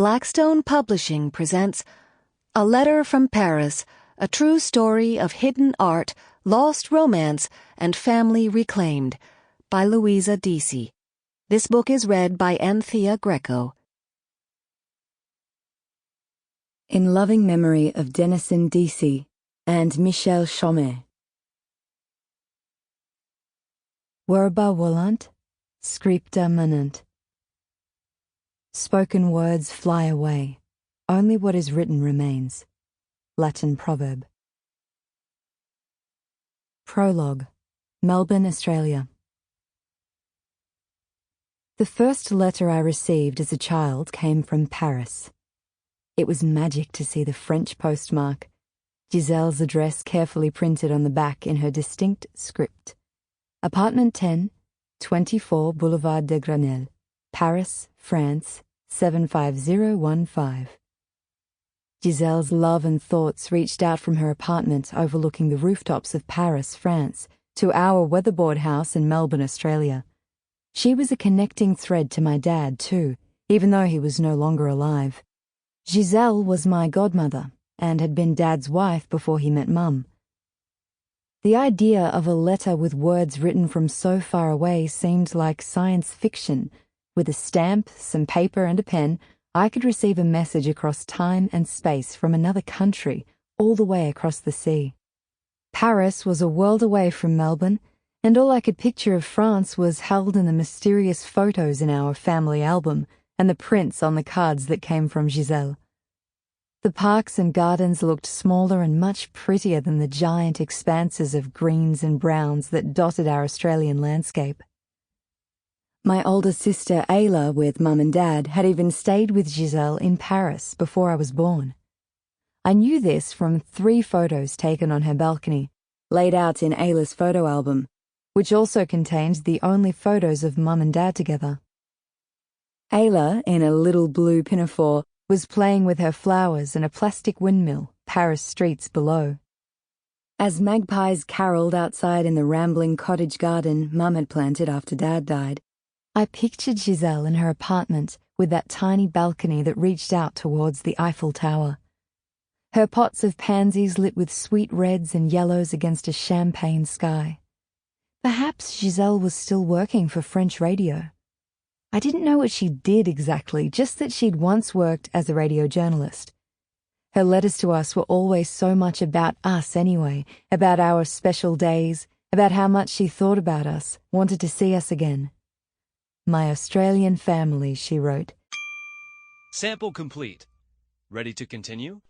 Blackstone Publishing presents A Letter from Paris, a true story of hidden art, lost romance, and family reclaimed, by Louisa Deasey. This book is read by Anthea Greco. In loving memory of Denison Deasey and Michel Chaumet. Verba volant, scripta manent. Spoken words fly away, only what is written remains. Latin proverb. Prologue, Melbourne, Australia. The first letter I received as a child came from Paris. It was magic to see the French postmark, Giselle's address carefully printed on the back in her distinct script. Apartment 10, 24 Boulevard de Grenelle, Paris, France, 75015. Giselle's love and thoughts reached out from her apartment overlooking the rooftops of Paris, France, to our weatherboard house in Melbourne, Australia. She was a connecting thread to my dad, too, even though he was no longer alive. Giselle was my godmother and had been Dad's wife before he met Mum. The idea of a letter with words written from so far away seemed like science fiction. With a stamp, some paper, and a pen, I could receive a message across time and space from another country, all the way across the sea. Paris was a world away from Melbourne, and all I could picture of France was held in the mysterious photos in our family album and the prints on the cards that came from Giselle. The parks and gardens looked smaller and much prettier than the giant expanses of greens and browns that dotted our Australian landscape. My older sister Ayla, with Mum and Dad, had even stayed with Giselle in Paris before I was born. I knew this from 3 photos taken on her balcony, laid out in Ayla's photo album, which also contained the only photos of Mum and Dad together. Ayla, in a little blue pinafore, was playing with her flowers in a plastic windmill, Paris streets below. As magpies caroled outside in the rambling cottage garden Mum had planted after Dad died, I pictured Giselle in her apartment with that tiny balcony that reached out towards the Eiffel Tower. Her pots of pansies lit with sweet reds and yellows against a champagne sky. Perhaps Giselle was still working for French radio. I didn't know what she did exactly, just that she'd once worked as a radio journalist. Her letters to us were always so much about us anyway, about our special days, about how much she thought about us, wanted to see us again. My Australian family, she wrote. Sample complete. Ready to continue?